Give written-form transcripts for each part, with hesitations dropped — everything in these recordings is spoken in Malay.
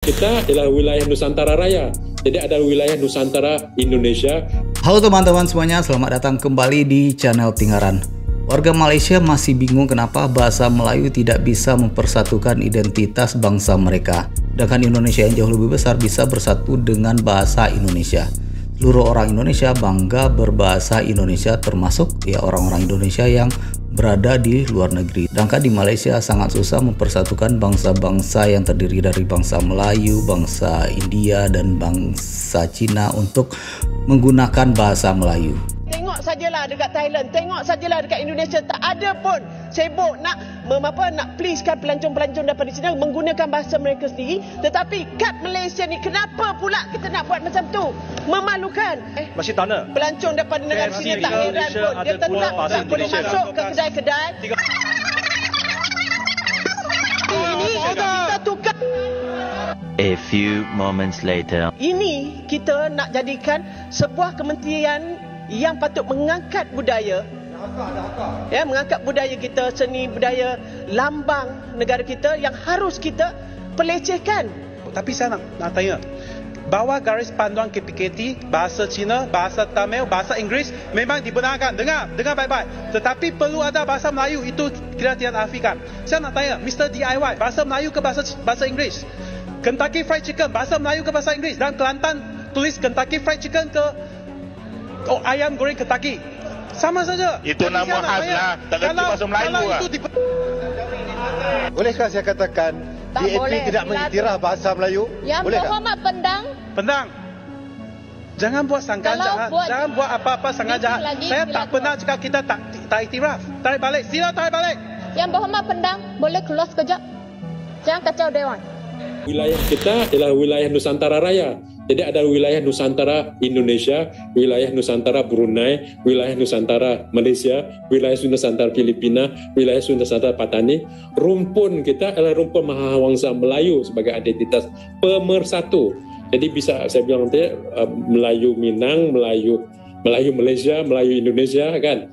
Kita adalah wilayah Nusantara Raya. Jadi ada wilayah Nusantara Indonesia. Halo teman-teman semuanya, selamat datang kembali di channel Tinggaran. Warga Malaysia masih bingung kenapa bahasa Melayu tidak bisa mempersatukan identitas bangsa mereka. Sedangkan Indonesia yang jauh lebih besar bisa bersatu dengan bahasa Indonesia. Seluruh orang Indonesia bangga berbahasa Indonesia, termasuk orang-orang Indonesia yang berada di luar negeri. Sedangkan di Malaysia sangat susah mempersatukan bangsa-bangsa yang terdiri dari bangsa Melayu, bangsa India, dan bangsa Cina untuk menggunakan bahasa Melayu. Tengok sajalah dekat Thailand, tengok sajalah dekat Indonesia, tak ada pun sibuk nak pleasekan pelancong-pelancong daripada China menggunakan bahasa mereka sendiri. Tetapi kat Malaysia ni kenapa pula kita nak buat macam tu? Memalukan. Masih tanah. Pelancong daripada negara China tak heran pun. Dia tetap tak boleh masuk ke kedai-kedai. Ini kita tukar. A few moments later. Ini kita nak jadikan sebuah kementerian yang patut mengangkat budaya, mengangkat budaya kita, seni budaya, lambang negara kita yang harus kita pelecehkan. Tapi saya nak tanya, bawah garis panduan KPKT, bahasa Cina, bahasa Tamil, bahasa Inggeris memang dibenarkan. Dengar baik-baik. Tetapi perlu ada bahasa Melayu, itu kita tidak nafikan. Saya nak tanya, Mr. DIY, bahasa Melayu ke bahasa Inggeris? Kentucky Fried Chicken, bahasa Melayu ke bahasa Inggeris? Dan Kelantan tulis Kentucky Fried Chicken ke ayam goreng Kentucky? Sama saja. Itu nama khas lah. Tak kerti bahasa Melayu lah. Bolehkah saya katakan DAP tidak mengiktiraf bahasa Melayu? Yang berhormat Pendang. Jangan buat sangkaan jahat. Jangan buat apa-apa sangkaan jahat. Saya tak pernah cakap kita tak iktiraf. Tarik balik. Sila tarik balik. Yang berhormat Pendang, boleh keluar sekejap. Jangan kacau Dewan. Wilayah kita adalah wilayah Nusantara Raya. Jadi ada wilayah Nusantara Indonesia, wilayah Nusantara Brunei, wilayah Nusantara Malaysia, wilayah Nusantara Filipina, wilayah Nusantara Patani. Rumpun kita adalah rumpun Mahawangsa Melayu sebagai identitas pemersatu. Jadi bisa saya bilang nanti Melayu Minang, Melayu Malaysia, Melayu Indonesia kan.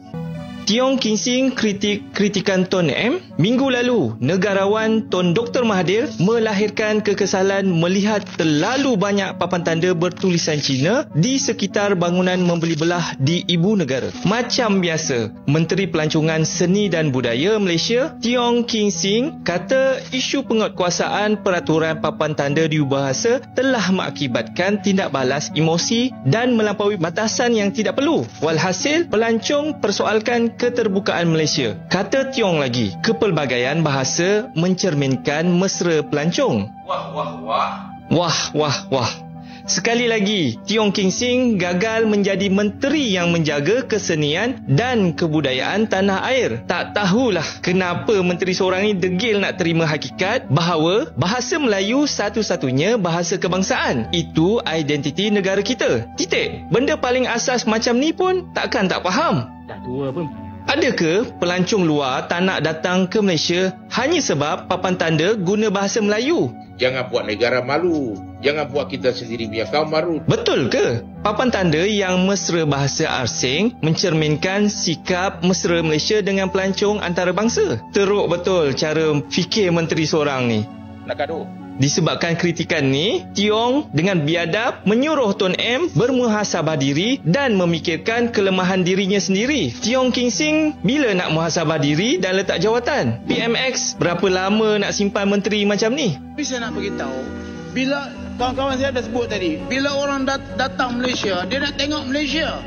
Tiong King Sing kritikan Tun M. Minggu lalu, negarawan Tun Dr. Mahathir melahirkan kekesalan melihat terlalu banyak papan tanda bertulisan Cina di sekitar bangunan membeli belah di ibu negara. Macam biasa, Menteri Pelancongan Seni dan Budaya Malaysia, Tiong King Sing, kata isu penguatkuasaan peraturan papan tanda di bahasa telah mengakibatkan tindak balas emosi dan melampaui batasan yang tidak perlu. Walhasil, pelancong persoalkan keterbukaan Malaysia. Kata Tiong lagi, kepelbagaian bahasa mencerminkan mesra pelancong. Wah. Sekali lagi, Tiong King Sing gagal menjadi menteri yang menjaga kesenian dan kebudayaan tanah air. Tak tahulah kenapa menteri seorang ni degil nak terima hakikat bahawa bahasa Melayu satu-satunya bahasa kebangsaan. Itu identiti negara kita. Titik. Benda paling asas macam ni pun takkan tak faham. Dah tua pun. Adakah pelancong luar tak nak datang ke Malaysia hanya sebab papan tanda guna bahasa Melayu? Jangan buat negara malu. Jangan buat kita sendiri biar kaum malu. Betul ke? Papan tanda yang mesra bahasa asing mencerminkan sikap mesra Malaysia dengan pelancong antarabangsa. Teruk betul cara fikir menteri seorang ni. Nak gaduh. Disebabkan kritikan ni, Tiong dengan biadab menyuruh Tun M bermuhasabah diri dan memikirkan kelemahan dirinya sendiri. Tiong King Sing bila nak muhasabah diri dan letak jawatan? PMX berapa lama nak simpan menteri macam ni? Tapi saya nak beritahu, bila kawan-kawan saya dah sebut tadi, bila orang datang Malaysia, dia nak tengok Malaysia.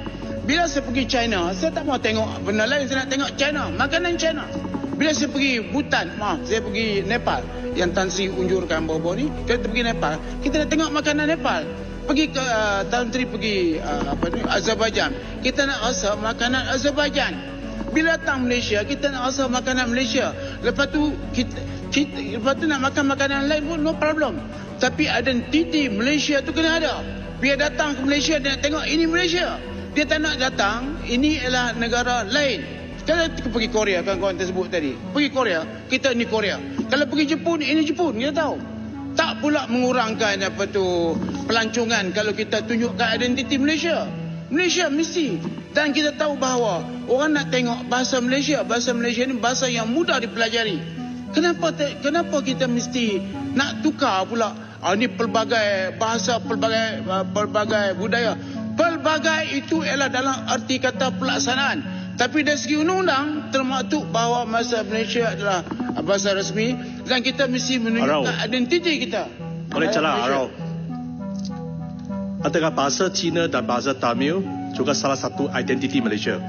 Bila saya pergi China, saya tak mau tengok benda lain, saya nak tengok China, makanan China. Bila saya pergi Bhutan, saya pergi Nepal, yang Tan Sri unjurkan baru-baru ni, kita pergi Nepal, kita nak tengok makanan Nepal. Pergi ke Tan Sri pergi Azerbaijan, kita nak rasa makanan Azerbaijan. Bila datang Malaysia, kita nak rasa makanan Malaysia. Lepas tu nak makan makanan lain pun no problem. Tapi identiti Malaysia tu kena ada. Biar datang ke Malaysia, dia nak tengok ini Malaysia. Dia tak nak datang, ini adalah negara lain. Kalau kita pergi Korea, kawan-kawan tersebut tadi, pergi Korea, kita ini Korea. Kalau pergi Jepun, ini Jepun, kita tahu. Tak pula mengurangkan pelancongan kalau kita tunjukkan identiti Malaysia. Malaysia mesti. Dan kita tahu bahawa orang nak tengok bahasa Malaysia. Bahasa Malaysia ni bahasa yang mudah dipelajari. Kenapa kita mesti nak tukar pula ini pelbagai bahasa, pelbagai budaya. Pelbagai itu ialah dalam arti kata pelaksanaan. Tapi dari segi undang-undang termaktub bahawa bahasa Malaysia adalah bahasa rasmi dan kita mesti menunjukkan identiti kita. Boleh celah, Arau. Antara bahasa Cina dan bahasa Tamil juga salah satu identiti Malaysia.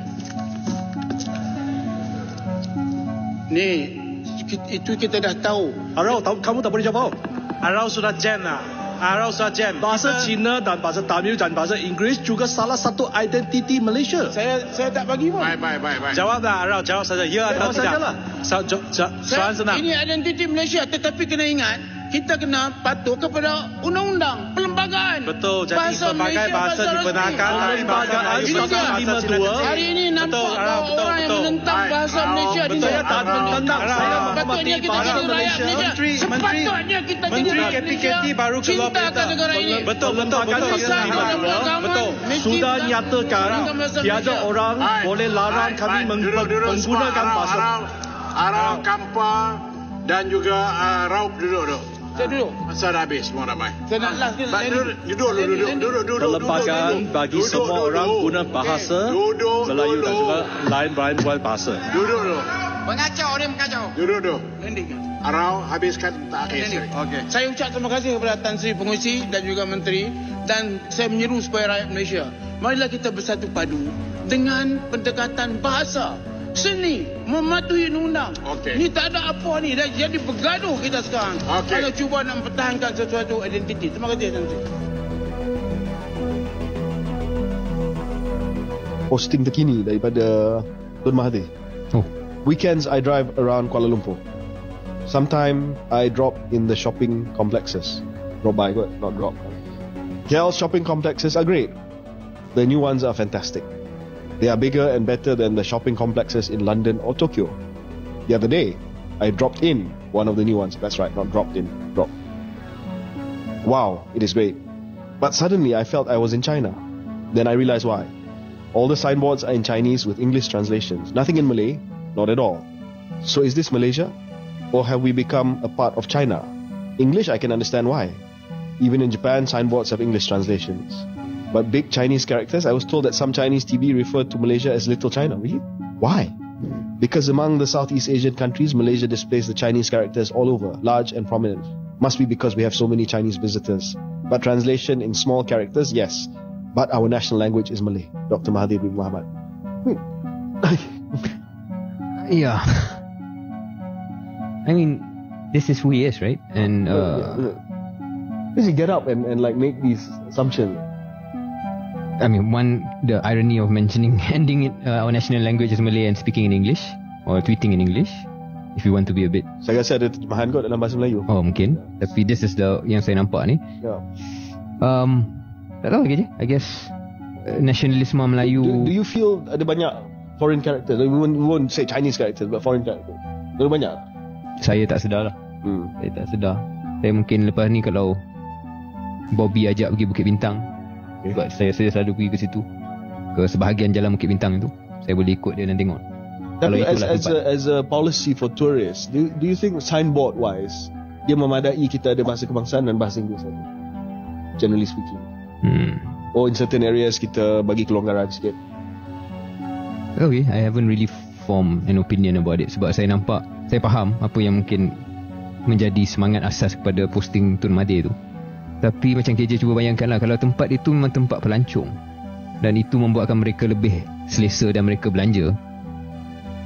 Ni, itu kita dah tahu. Arau, kamu tak boleh jawab. Arau sudah jam lah. Arau sudah jam. Bahasa Cina dan bahasa Tamil dan bahasa Inggeris juga salah satu identiti Malaysia. Saya tak bagi pun. Baik. Jawablah Arau, jawab saja. Ya atau tidak. Soalan senang. Ini identiti Malaysia, tetapi kena ingat, kita kena patuh kepada undang-undang perlembagaan. Betul. Jadi pelbagai bahasa dibenarkan. Hari ini nampak orang yang menentang bahasa Malaysia di saya tak menentang. Saya menghormati bahasa Malaysia. Sepatutnya kita jadi rakyat Malaysia cintakan negara ini. Betul. Sudah nyatakan tiada orang boleh larang kami menggunakan bahasa. Arau, Kampa dan juga Raup duduk. Saya duduk. Masa dah habis, semua ramai. Saya nak last Duduk. Perlembagaan bagi semua orang guna bahasa Melayu dan juga lain-lain bahasa. Duduk. Mengacau. Duduk. Arau, habiskan akhir sekali. Okay. Saya ucap terima kasih kepada Tan Sri Pengerusi dan juga Menteri, dan saya menyeru supaya rakyat Malaysia, marilah kita bersatu padu dengan pendekatan bahasa, seni, mematuhi undang. Ni tak ada apa ni, dah jadi bergaduh kita sekarang. Kalau cuba nak mempertahankan sesuatu identiti. Terima kasih Tan Sri. Posting terkini daripada Tun Mahathir. Weekends I drive around Kuala Lumpur. Sometimes I drop in the shopping complexes. Drop by, not drop. KL's shopping complexes are great. The new ones are fantastic. They are bigger and better than the shopping complexes in London or Tokyo. The other day, I dropped in one of the new ones. That's right, not dropped in, dropped. Wow, it is great. But suddenly I felt I was in China. Then I realized why. All the signboards are in Chinese with English translations. Nothing in Malay, not at all. So is this Malaysia? Or have we become a part of China? English, I can understand why. Even in Japan, signboards have English translations. But big Chinese characters, I was told that some Chinese TV referred to Malaysia as Little China. Really? Why? Because among the Southeast Asian countries, Malaysia displays the Chinese characters all over, large and prominent. Must be because we have so many Chinese visitors. But translation in small characters, yes. But our national language is Malay. Dr. Mahathir bin Mohamad. Yeah. I mean, this is who he is, right? And does he get up and like make these assumptions? I mean, the irony of ending it, our national language is Malay and speaking in English or tweeting in English. If you want to be a bit. Saya rasa ada terjemahan kot dalam bahasa Melayu. Oh, mungkin. Tapi this is yang saya nampak ni. Yeah. Tak tahu lagi je. I guess nasionalisme Melayu. Do you feel ada banyak foreign characters? We won't say Chinese characters, but foreign characters. Ada banyak? Saya tak sedar lah. Saya tak sedar. Saya mungkin lepas ni kalau Bobby ajak pergi Bukit Bintang, sebab saya selalu pergi ke situ, ke sebahagian jalan Bukit Bintang itu, saya boleh ikut dia dan tengok. Tapi as a policy for tourists, do you think signboard wise dia memadai kita ada bahasa kebangsaan dan bahasa Inggeris saja, generally speaking? Or in certain areas kita bagi kelonggaran sikit? Okay, I haven't really formed an opinion about it, sebab saya faham apa yang mungkin menjadi semangat asas kepada posting Tun Mahathir tu. Tapi macam KJ cuba bayangkanlah, kalau tempat itu memang tempat pelancong dan itu membuatkan mereka lebih selesa dan mereka belanja,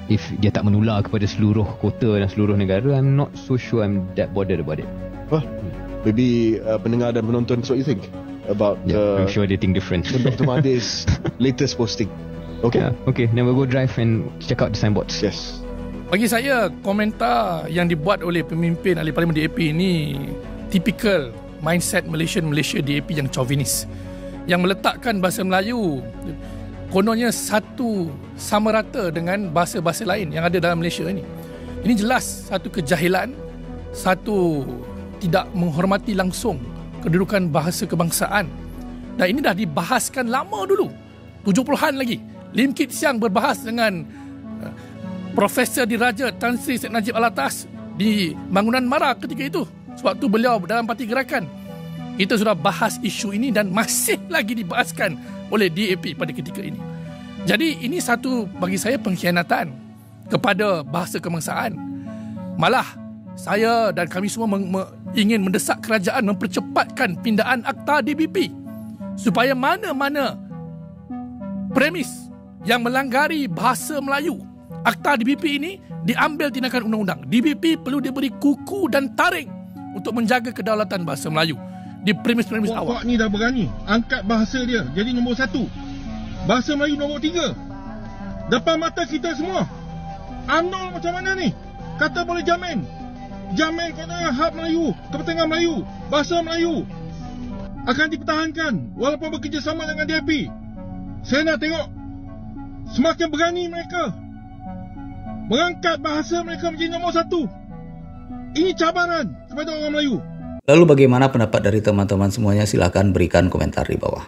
if dia tak menular kepada seluruh kota dan seluruh negara, I'm not so sure I'm that bothered about it. Maybe pendengar dan penonton, what you think about I'm sure they think different. Dr. Mahathir's latest posting. Okay, then we'll go drive and check out the signboards. Yes. Bagi saya, komentar yang dibuat oleh pemimpin ahli parlimen DAP ini typical mindset Malaysia DAP yang chauvinis, yang meletakkan bahasa Melayu kononnya satu sama rata dengan bahasa-bahasa lain yang ada dalam Malaysia ini. Ini jelas satu kejahilan, satu tidak menghormati langsung kedudukan bahasa kebangsaan. Dan ini dah dibahaskan lama dulu, 70-an lagi. Lim Kit Siang berbahas dengan Profesor Diraja Tan Sri Syed Najib Alatas di Bangunan Mara ketika itu. sewaktu beliau dalam Parti Gerakan. Kita sudah bahas isu ini dan masih lagi dibahaskan oleh DAP pada ketika ini. Jadi ini satu bagi saya pengkhianatan kepada bahasa kebangsaan. Malah saya dan kami semua ingin mendesak kerajaan mempercepatkan pindaan Akta DBP supaya mana-mana premis yang melanggari bahasa Melayu Akta DBP ini diambil tindakan undang-undang. DBP perlu diberi kuku dan taring untuk menjaga kedaulatan bahasa Melayu di premis-premis awal. Pokok ni dah berani angkat bahasa dia jadi nombor 1. Bahasa Melayu nombor 3. Depan mata kita semua. UMNO macam mana ni? Kata boleh jamin katanya hak Melayu, kepentingan Melayu, bahasa Melayu akan dipertahankan walaupun bekerjasama dengan DAP. Saya nak tengok semakin berani mereka mengangkat bahasa mereka menjadi nombor 1. Ini cabaran kepada orang Melayu. Lalu bagaimana pendapat dari teman-teman semuanya? Silakan berikan komentar di bawah.